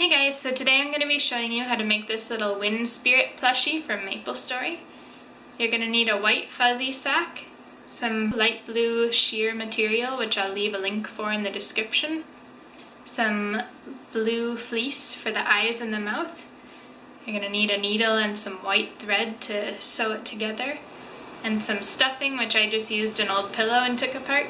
Hey guys, so today I'm going to be showing you how to make this little wind spirit plushie from Maplestory. You're going to need a white fuzzy sack, some light blue sheer material, which I'll leave a link for in the description, some blue fleece for the eyes and the mouth. You're going to need a needle and some white thread to sew it together, and some stuffing, which I just used an old pillow and took apart.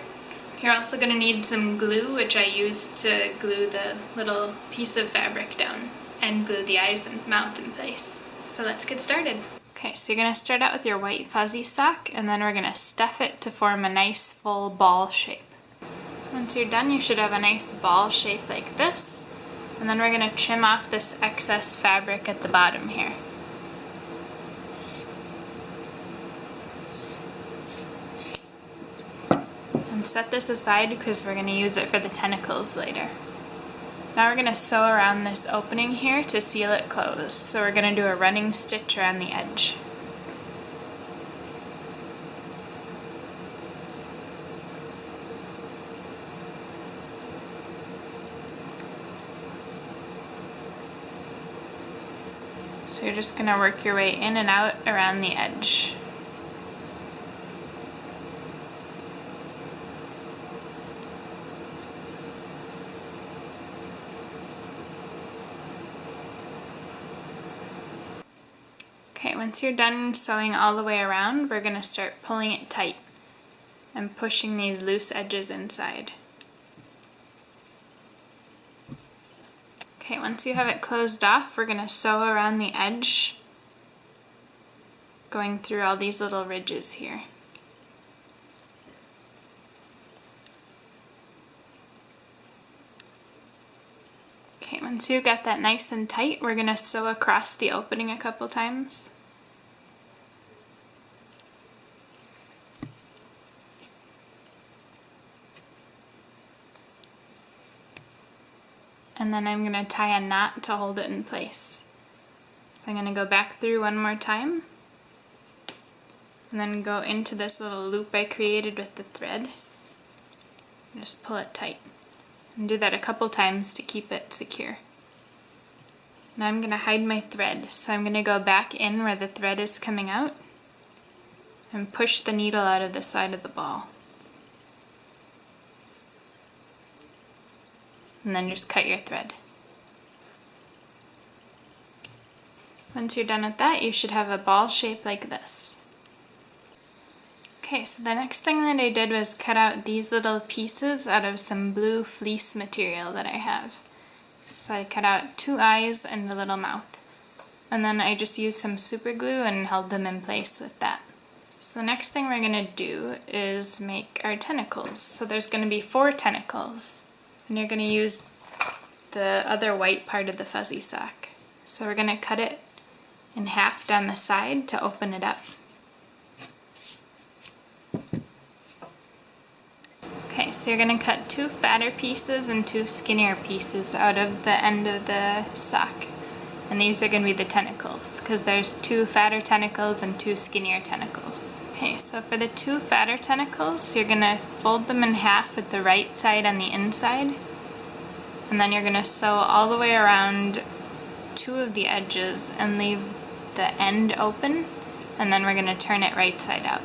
You're also going to need some glue, which I used to glue the little piece of fabric down and glue the eyes and mouth in place. So let's get started. Okay, so you're going to start out with your white fuzzy sock, and then we're going to stuff it to form a nice full ball shape. Once you're done, you should have a nice ball shape like this, and then we're going to trim off this excess fabric at the bottom here. And set this aside because we're going to use it for the tentacles later. Now we're going to sew around this opening here to seal it closed. So we're going to do a running stitch around the edge. So you're just going to work your way in and out around the edge. Okay, once you're done sewing all the way around, we're going to start pulling it tight and pushing these loose edges inside. Okay, once you have it closed off, we're going to sew around the edge, going through all these little ridges here. Okay, once you've got that nice and tight, we're going to sew across the opening a couple times. And then I'm going to tie a knot to hold it in place. So I'm going to go back through one more time, and then go into this little loop I created with the thread. Just pull it tight. And do that a couple times to keep it secure. Now I'm going to hide my thread, so I'm going to go back in where the thread is coming out and push the needle out of the side of the ball. And then just cut your thread. Once you're done with that, you should have a ball shape like this. Okay, so the next thing that I did was cut out these little pieces out of some blue fleece material that I have. So I cut out 2 eyes and a little mouth. And then I just used some super glue and held them in place with that. So the next thing we're going to do is make our tentacles. So there's going to be 4 tentacles. And you're going to use the other white part of the fuzzy sock. So we're going to cut it in half down the side to open it up. Okay, so you're going to cut 2 fatter pieces and 2 skinnier pieces out of the end of the sock. And these are going to be the tentacles, because there's 2 fatter tentacles and 2 skinnier tentacles. Okay, so for the 2 fatter tentacles, you're going to fold them in half with the right side on the inside. And then you're going to sew all the way around 2 of the edges and leave the end open. And then we're going to turn it right side out.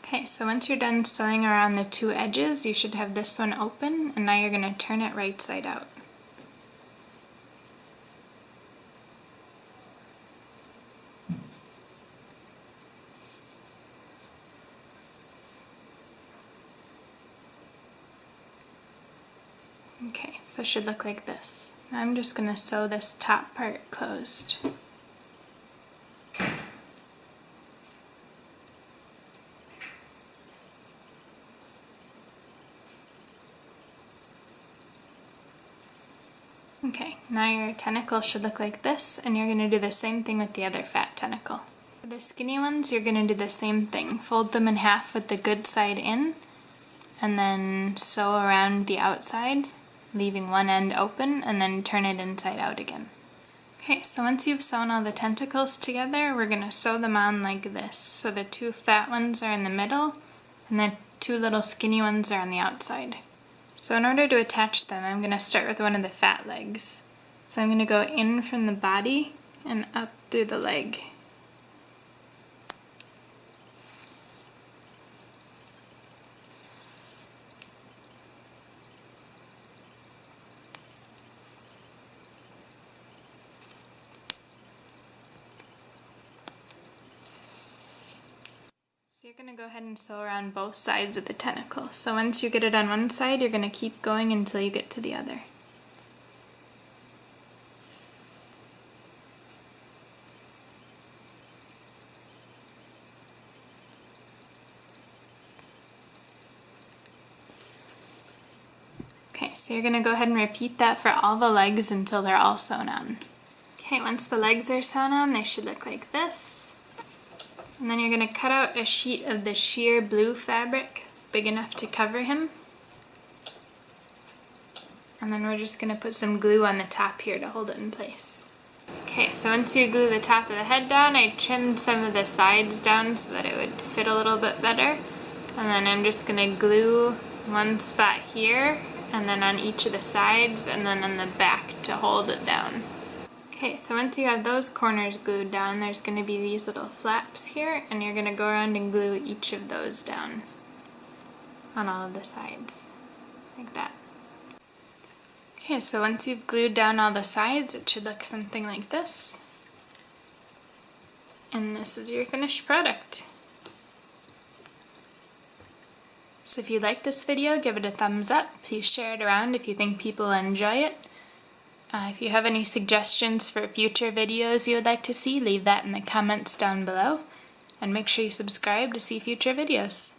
Okay, so once you're done sewing around the 2 edges, you should have this one open, and now you're going to turn it right side out. Okay, so it should look like this. Now I'm just going to sew this top part closed. Okay, now your tentacle should look like this, and you're going to do the same thing with the other fat tentacle. For the skinny ones, you're going to do the same thing. Fold them in half with the good side in, and then sew around the outside leaving one end open, and then turn it inside out again. Okay, so once you've sewn all the tentacles together, we're going to sew them on like this. So the two fat ones are in the middle, and the two little skinny ones are on the outside. So in order to attach them, I'm going to start with one of the fat legs. So I'm going to go in from the body and up through the leg. So you're going to go ahead and sew around both sides of the tentacle. So once you get it on one side, you're going to keep going until you get to the other. Okay, so you're going to go ahead and repeat that for all the legs until they're all sewn on. Okay, once the legs are sewn on, they should look like this. And then you're going to cut out a sheet of the sheer blue fabric, big enough to cover him. And then we're just going to put some glue on the top here to hold it in place. Okay, so once you glue the top of the head down, I trimmed some of the sides down so that it would fit a little bit better. And then I'm just going to glue one spot here, and then on each of the sides, and then on the back to hold it down. Okay, so once you have those corners glued down, there's going to be these little flaps here, and you're going to go around and glue each of those down on all of the sides, like that. Okay, so once you've glued down all the sides, it should look something like this. And this is your finished product. So if you like this video, give it a thumbs up. Please share it around if you think people will enjoy it. If you have any suggestions for future videos you would like to see, leave that in the comments down below. And make sure you subscribe to see future videos.